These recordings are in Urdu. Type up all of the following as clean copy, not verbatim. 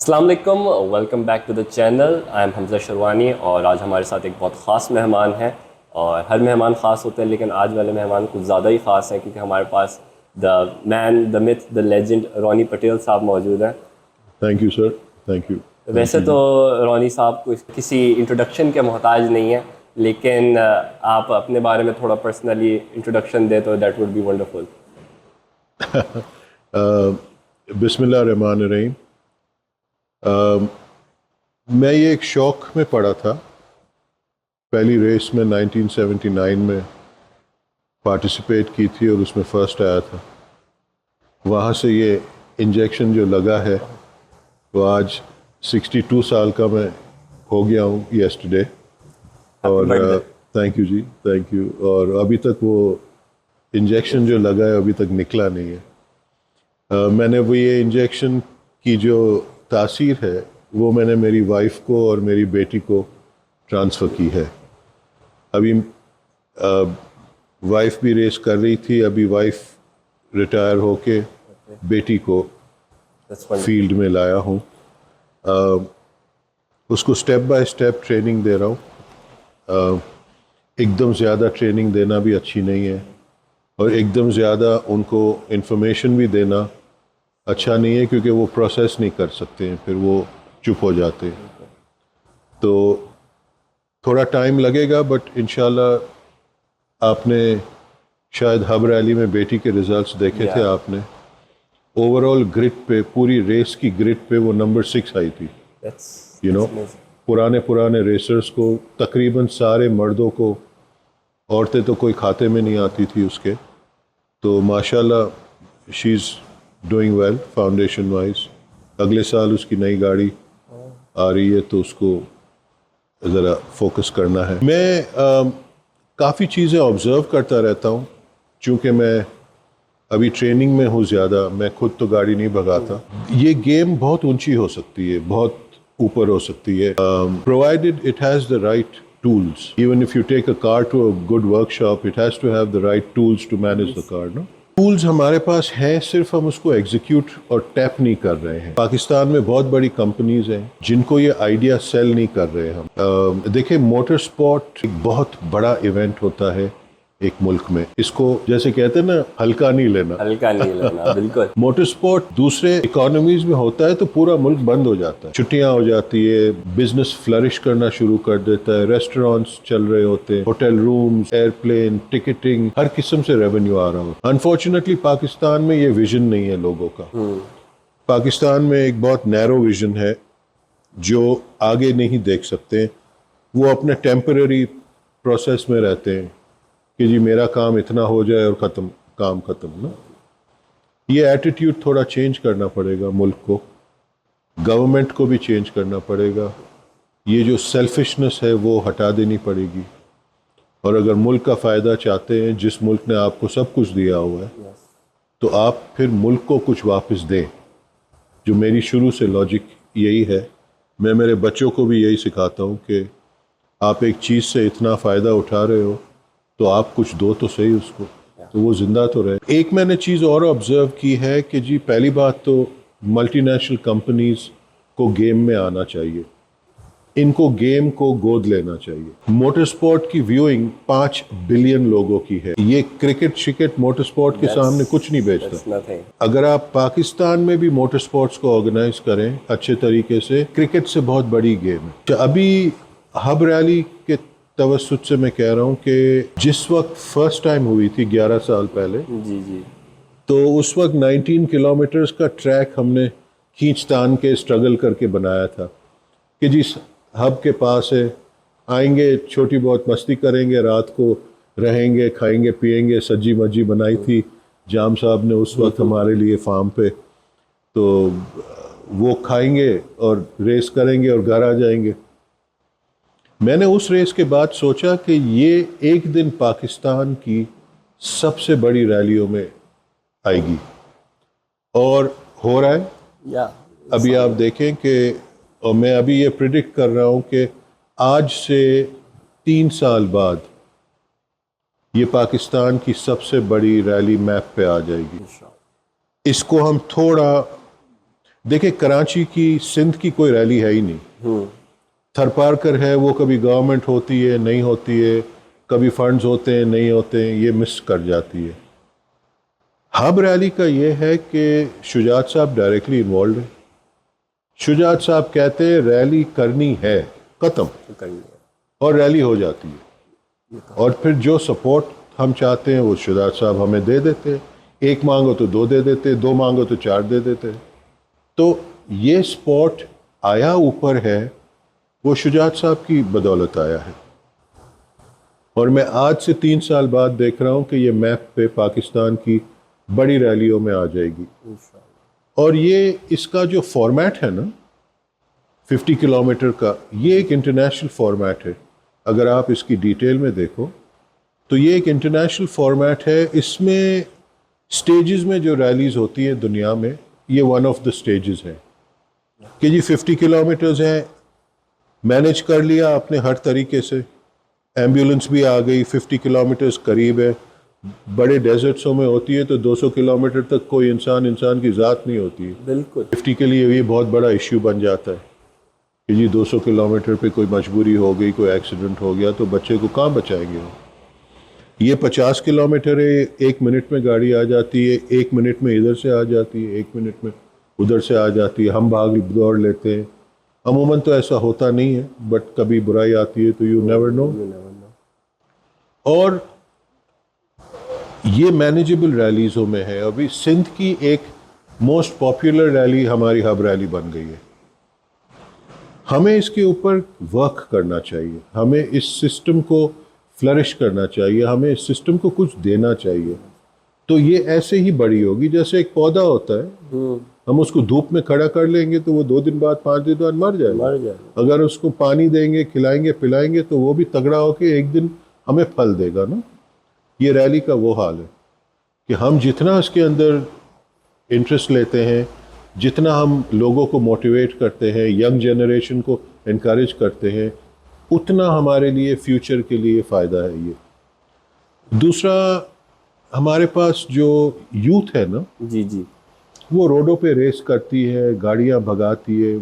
السلام علیکم، welcome back to the channel. I am Hamza Sherwani اور آج ہمارے ساتھ ایک بہت خاص مہمان ہیں. اور ہر مہمان خاص ہوتے ہیں لیکن آج والے مہمان کچھ زیادہ ہی خاص ہیں کیونکہ ہمارے پاس دا مین، دا متھ، دا لیجنڈ رونی پٹیل صاحب موجود ہیں. Thank you sir, thank you. ویسے تو رونی صاحب کو کسی انٹروڈکشن کے محتاج نہیں ہیں، لیکن آپ اپنے بارے میں تھوڑا پرسنلی انٹروڈکشن دیں تو دیٹ وڈ بی ونڈرفل. بسم اللہ الرحمن الرحیم. میں یہ ایک شوق میں پڑا تھا. پہلی ریس میں 1979 میں پارٹیسپیٹ کی تھی اور اس میں فرسٹ آیا تھا. وہاں سے یہ انجیکشن جو لگا ہے وہ آج 62 سال کا میں ہو گیا ہوں یسٹرڈے. اور تھینک یو جی، تھینک یو. اور ابھی تک وہ انجیکشن جو لگا ہے ابھی تک نکلا نہیں ہے. میں نے وہ یہ انجیکشن کی جو تاثیر ہے وہ میں نے میری وائف کو اور میری بیٹی کو ٹرانسفر کی ہے. ابھی وائف بھی ریس کر رہی تھی، ابھی وائف ریٹائر ہو کے بیٹی کو فیلڈ میں لایا ہوں. اس کو سٹیپ بائی سٹیپ ٹریننگ دے رہا ہوں. ایک دم زیادہ ٹریننگ دینا بھی اچھی نہیں ہے اور ایک دم زیادہ ان کو انفارمیشن بھی دینا اچھا نہیں ہے کیونکہ وہ پروسیس نہیں کر سکتے ہیں، پھر وہ چپ ہو جاتے ہیں. تو تھوڑا ٹائم لگے گا بٹ انشاءاللہ. آپ نے شاید ہب ریلی میں بیٹی کے ریزلٹس دیکھے تھے آپ نے. اوور آل گرڈ پہ، پوری ریس کی گرڈ پہ وہ نمبر 6 آئی تھی. پرانے ریسرز کو تقریباً سارے مردوں کو، عورتیں تو کوئی کھاتے میں نہیں آتی تھی اس کے. تو ماشاءاللہ she is doing well foundation wise. اگلے سال اس کی نئی گاڑی آ رہی ہے تو اس کو ذرا فوکس کرنا ہے. میں کافی چیزیں آبزرو کرتا رہتا ہوں چونکہ میں ابھی ٹریننگ میں ہوں زیادہ. میں خود تو گاڑی نہیں بھگاتا. یہ گیم بہت اونچی ہو سکتی ہے، بہت اوپر ہو سکتی ہے provided it has the right tools. Even if you take a car to a good workshop, it has to have the right tools to manage the car, no? Tools ہمارے پاس ہیں، صرف ہم اس کو ایگزیکیوٹ اور ٹیپ نہیں کر رہے ہیں. پاکستان میں بہت بڑی کمپنیز ہیں جن کو یہ آئیڈیا سیل نہیں کر رہے ہم. دیکھیں موٹر سپورٹ ایک بہت بڑا ایونٹ ہوتا ہے ایک ملک میں. اس کو جیسے کہتے ہیں نا، ہلکا نہیں لینا. بالکل. موٹر سپورٹ دوسرے اکانومیز میں ہوتا ہے تو پورا ملک بند ہو جاتا ہے، چھٹیاں ہو جاتی ہے، بزنس فلرش کرنا شروع کر دیتا ہے، ریسٹورانٹس چل رہے ہوتے ہیں، ہوٹل رومز، ایئرپلین ٹکٹنگ، ہر قسم سے ریونیو آ رہا ہوتا. انفارچونیٹلی پاکستان میں یہ ویژن نہیں ہے لوگوں کا. پاکستان میں ایک بہت نیرو ویژن ہے جو آگے نہیں دیکھ سکتے. وہ اپنے ٹیمپرری پروسیس میں رہتے ہیں کہ جی میرا کام اتنا ہو جائے اور ختم، کام ختم نا. یہ ایٹیٹیوڈ تھوڑا چینج کرنا پڑے گا ملک کو. گورنمنٹ کو بھی چینج کرنا پڑے گا. یہ جو سیلفشنس ہے وہ ہٹا دینی پڑے گی. اور اگر ملک کا فائدہ چاہتے ہیں، جس ملک نے آپ کو سب کچھ دیا ہوا ہے، تو آپ پھر ملک کو کچھ واپس دیں. جو میری شروع سے لاجک یہی ہے. میں میرے بچوں کو بھی یہی سکھاتا ہوں کہ آپ ایک چیز سے اتنا فائدہ اٹھا رہے ہو تو آپ کچھ دو تو صحیح اس کو، تو وہ زندہ تو رہے. ایک میں نے چیز اور آبزرو کی ہے کہ جی پہلی بات تو ملٹی نیشنل کمپنیز کو گیم میں آنا چاہیے. ان کو گیم کو گود لینا چاہیے. موٹر سپورٹ کی ویوئنگ 5 بلین لوگوں کی ہے. یہ کرکٹ شکٹ موٹر سپورٹ کے سامنے کچھ نہیں بیچتا. اگر آپ پاکستان میں بھی موٹر سپورٹس کو آرگنائز کریں اچھے طریقے سے، کرکٹ سے بہت بڑی گیم ہے. ابھی ہب ریلی کے توسط سے میں کہہ رہا ہوں کہ جس وقت فرسٹ ٹائم ہوئی تھی 11 سال پہلے، تو اس وقت 19 کلومیٹرز کا ٹریک ہم نے کھینچ تان کے اسٹرگل کر کے بنایا تھا کہ جی ہب کے پاس ہے، آئیں گے، چھوٹی بہت مستی کریں گے، رات کو رہیں گے، کھائیں گے پیئیں گے. سجی مجی بنائی تھی جام صاحب نے اس وقت ہمارے لیے فارم پہ. تو وہ کھائیں گے اور ریس کریں گے اور گھر آ جائیں گے. میں نے اس ریس کے بعد سوچا کہ یہ ایک دن پاکستان کی سب سے بڑی ریلیوں میں آئے گی اور ہو رہا ہے. ابھی آپ دیکھیں کہ، اور میں ابھی یہ پریڈکٹ کر رہا ہوں کہ آج سے 3 سال بعد یہ پاکستان کی سب سے بڑی ریلی میپ پہ آ جائے گی. اس کو ہم تھوڑا دیکھیں کراچی کی سندھ کی کوئی ریلی ہے ہی نہیں. تھرپارکر ہے وہ کبھی گورنمنٹ ہوتی ہے نہیں ہوتی ہے, کبھی فنڈز ہوتے ہیں نہیں ہوتے ہیں, یہ مس کر جاتی ہے. ہب ریلی کا یہ ہے کہ شجاعت صاحب ڈائریکٹلی انوالوڈ ہیں. شجاعت صاحب کہتے ہیں ریلی کرنی ہے, ختم, اور ریلی ہو جاتی ہے. اور پھر جو سپورٹ ہم چاہتے ہیں وہ شجاعت صاحب ہمیں دے دیتے ہیں. ایک مانگو تو 2 دے دیتے, 2 مانگو تو 4 دے دیتے. تو یہ سپورٹ آیا اوپر ہے وہ شجاعت صاحب کی بدولت آیا ہے. اور میں آج سے 3 سال بعد دیکھ رہا ہوں کہ یہ میپ پہ پاکستان کی بڑی ریلیوں میں آ جائے گی. اور یہ اس کا جو فارمیٹ ہے نا 50 کلومیٹر کا, یہ ایک انٹرنیشنل فارمیٹ ہے. اگر آپ اس کی ڈیٹیل میں دیکھو تو یہ ایک انٹرنیشنل فارمیٹ ہے. اس میں سٹیجز میں جو ریلیز ہوتی ہیں دنیا میں, یہ ون آف دا سٹیجز ہیں کہ جی 50 کلومیٹرز ہیں, مینیج کر لیا آپ نے ہر طریقے سے, ایمبیولنس بھی آ گئی, 50 کلومیٹرز قریب ہے. بڑے ڈیزرٹسوں میں ہوتی ہے تو 200 کلومیٹر تک کوئی انسان کی ذات نہیں ہوتی ہے. بالکل 50 کے لیے یہ بہت بڑا ایشو بن جاتا ہے کہ جی 200 کلومیٹر پہ کوئی مجبوری ہو گئی, کوئی ایکسیڈنٹ ہو گیا تو بچے کو کہاں بچائیں گے. یہ 50 کلومیٹر ہے, 1 منٹ میں گاڑی آ جاتی ہے, 1 منٹ میں ادھر سے آ جاتی ہے, 1 منٹ میں ادھر سے آ جاتی ہے. ہم بھاگ دوڑ لیتے ہیں, عموماً تو ایسا ہوتا نہیں ہے, بٹ کبھی برائی آتی ہے تو یو نیور نو. اور یہ مینیجبل ریلیزوں میں ہے. ابھی سندھ کی ایک موسٹ پاپولر ریلی ہماری ہب ریلی بن گئی ہے. ہمیں اس کے اوپر ورک کرنا چاہیے, ہمیں اس سسٹم کو فلرش کرنا چاہیے, ہمیں اس سسٹم کو کچھ دینا چاہیے. تو یہ ایسے ہی بڑی ہوگی جیسے ایک پودا ہوتا ہے, ہم اس کو دھوپ میں کھڑا کر لیں گے تو وہ 2 دن بعد 5 دن بعد مر جائے گا. اگر اس کو پانی دیں گے, کھلائیں گے, پلائیں گے تو وہ بھی تگڑا ہو کے ایک دن ہمیں پھل دے گا نا. یہ ریلی کا وہ حال ہے کہ ہم جتنا اس کے اندر انٹرسٹ لیتے ہیں, جتنا ہم لوگوں کو موٹیویٹ کرتے ہیں, ینگ جنریشن کو انکریج کرتے ہیں, اتنا ہمارے لیے فیوچر کے لیے فائدہ ہے. یہ دوسرا, ہمارے پاس جو یوتھ ہے نا, جی جی وہ روڈوں پہ ریس کرتی ہے, گاڑیاں بھگاتی ہے.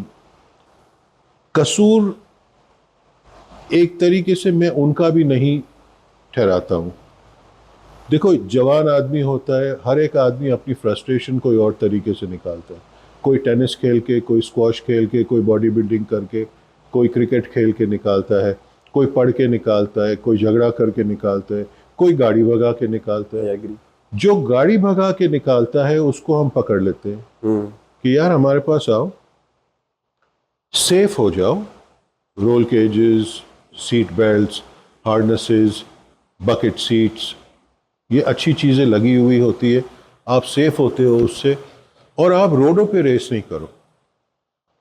قصور ایک طریقے سے میں ان کا بھی نہیں ٹھہراتا ہوں. دیکھو جوان آدمی ہوتا ہے, ہر ایک آدمی اپنی فرسٹریشن کوئی اور طریقے سے نکالتا ہے. کوئی ٹینس کھیل کے, کوئی اسکواش کھیل کے, کوئی باڈی بلڈنگ کر کے, کوئی کرکٹ کھیل کے نکالتا ہے, کوئی پڑھ کے نکالتا ہے, کوئی جھگڑا کر کے نکالتا ہے, کوئی گاڑی بھگا کے نکالتا ہے. جو گاڑی بھگا کے نکالتا ہے اس کو ہم پکڑ لیتے ہیں کہ یار ہمارے پاس آؤ, سیف ہو جاؤ, roll cages, seat belts, harnesses, bucket seats, یہ اچھی چیزیں لگی ہوئی ہوتی ہے, آپ سیف ہوتے ہو اس سے. اور آپ روڈوں پہ ریس نہیں کرو.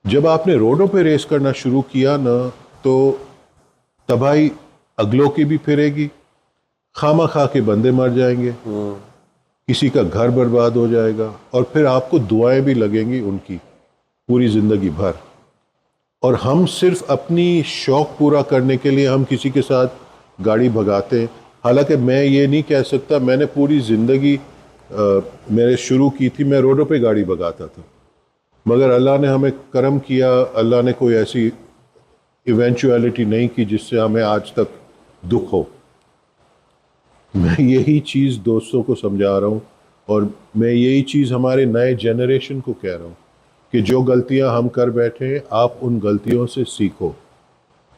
جب آپ نے روڈوں پہ ریس کرنا شروع کیا نا تو تباہی اگلوں کی بھی پھرے گی, خامہ خواہ کے بندے مر جائیں گے, کسی کا گھر برباد ہو جائے گا, اور پھر آپ کو دعائیں بھی لگیں گی ان کی پوری زندگی بھر. اور ہم صرف اپنی شوق پورا کرنے کے لیے ہم کسی کے ساتھ گاڑی بھگاتے ہیں. حالانکہ میں یہ نہیں کہہ سکتا, میں نے پوری زندگی میں نے شروع کی تھی, میں روڈوں پہ گاڑی بھگاتا تھا, مگر اللہ نے ہمیں کرم کیا, اللہ نے کوئی ایسی ایونچویلٹی نہیں کی جس سے ہمیں آج تک دکھ ہو. میں یہی چیز دوستوں کو سمجھا رہا ہوں, اور میں یہی چیز ہمارے نئے جنریشن کو کہہ رہا ہوں کہ جو غلطیاں ہم کر بیٹھے ہیں آپ ان غلطیوں سے سیکھو.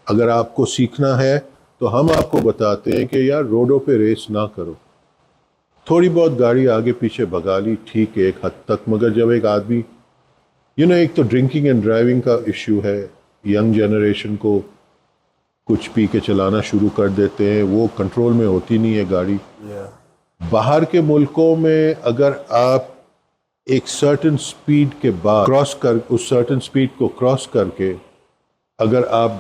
اگر آپ کو سیکھنا ہے تو ہم آپ کو بتاتے ہیں کہ یار روڈوں پہ ریس نہ کرو. تھوڑی بہت گاڑی آگے پیچھے بھگا لی ٹھیک ہے ایک حد تک, مگر جب ایک آدمی ایک تو ڈرنکنگ اینڈ ڈرائیونگ کا ایشو ہے, ینگ جنریشن کو کچھ پی کے چلانا شروع کر دیتے ہیں, وہ کنٹرول میں ہوتی نہیں ہے گاڑی. باہر کے ملکوں میں اگر آپ ایک سرٹن سپیڈ کے بعد اس سرٹن سپیڈ کو کراس کر کے اگر آپ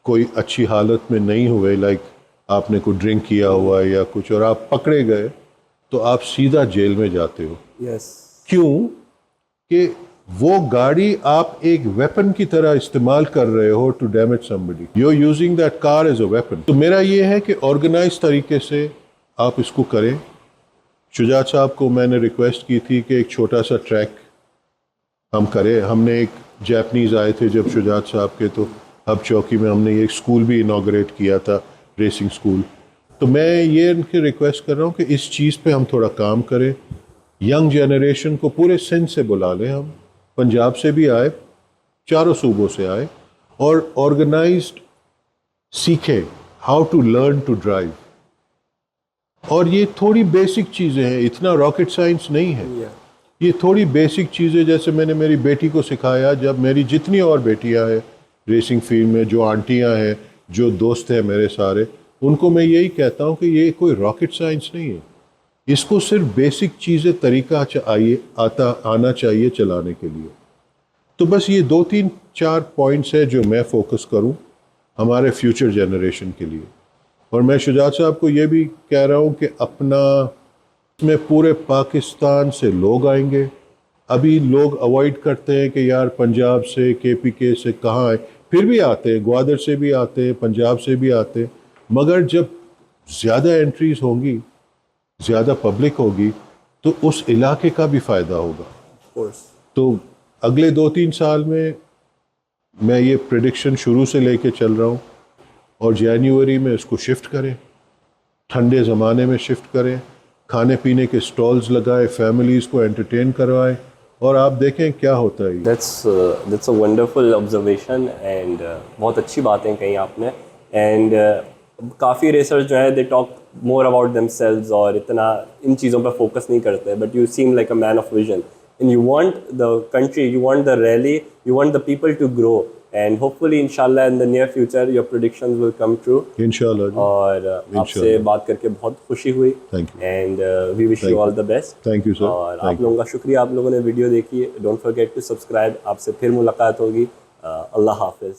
کوئی اچھی حالت میں نہیں ہوئے, لائک آپ نے کوئی ڈرنک کیا ہوا ہے یا کچھ, اور آپ پکڑے گئے تو آپ سیدھا جیل میں جاتے ہو. کیوں کہ وہ گاڑی آپ ایک ویپن کی طرح استعمال کر رہے ہو to damage somebody. You're using that car as a weapon. تو میرا یہ ہے کہ آرگنائز طریقے سے آپ اس کو کریں. شجاعت صاحب کو میں نے ریکویسٹ کی تھی کہ ایک چھوٹا سا ٹریک ہم کریں. ہم نے ایک جیپنیز آئے تھے جب شجاعت صاحب کے, تو ہب چوکی میں ہم نے ایک اسکول بھی انوگریٹ کیا تھا, ریسنگ اسکول. تو میں یہ ان کی ریکویسٹ کر رہا ہوں کہ اس چیز پہ ہم تھوڑا کام کریں. ینگ جنریشن کو پورے سندھ سے بلا لیں, ہم پنجاب سے بھی آئے, چاروں صوبوں سے آئے, اور آرگنائزڈ سیکھیں how to learn to drive. اور یہ تھوڑی بیسک چیزیں ہیں, اتنا راکٹ سائنس نہیں ہے. یہ تھوڑی بیسک چیزیں, جیسے میں نے میری بیٹی کو سکھایا, جب میری جتنی اور بیٹیاں ہیں ریسنگ فیلڈ میں, جو آنٹیاں ہیں, جو دوست ہیں میرے سارے, ان کو میں یہی کہتا ہوں کہ یہ کوئی راکٹ سائنس نہیں ہے. اس کو صرف بیسک چیزیں طریقہ آنا چاہیے چلانے کے لیے. تو بس یہ 2-3-4 پوائنٹس ہیں جو میں فوکس کروں ہمارے فیوچر جنریشن کے لیے. اور میں شجاعت صاحب کو یہ بھی کہہ رہا ہوں کہ اپنا میں پورے پاکستان سے لوگ آئیں گے. ابھی لوگ اوائڈ کرتے ہیں کہ یار پنجاب سے, KPK سے کہاں آئے, پھر بھی آتے ہیں, گوادر سے بھی آتے ہیں, پنجاب سے بھی آتے ہیں. مگر جب زیادہ انٹریز ہوں گی, زیادہ پبلک ہوگی, تو اس علاقے کا بھی فائدہ ہوگا. تو اگلے 2-3 سال میں یہ پریڈکشن شروع سے لے کے چل رہا ہوں, اور جنوری میں اس کو شفٹ کریں, ٹھنڈے زمانے میں شفٹ کریں, کھانے پینے کے سٹالز لگائے, فیملیز کو انٹرٹین کروائیں, اور آپ دیکھیں کیا ہوتا ہے. That's a wonderful observation and بہت اچھی باتیں کہیں آپ نے. اینڈ کافی ریسرچ جو ہے دے ٹاک مور اباؤٹ دیم سیلوز, اور اتنا ان چیزوں پہ فوکس نہیں کرتے, but you seem like a man of vision, and you want the country, you want the rally, you want the people to grow, and hopefully ان شاء اللہ in the near future your predictions will come true انشاءاللہ. اور آپ سے بات کر کے بہت خوشی ہوئی, and we wish you all the best. Thank you sir. اور آپ لوگوں کا شکریہ, آپ لوگوں نے ویڈیو دیکھی. Don't forget to subscribe. آپ سے پھر ملاقات ہوگی. اللہ حافظ.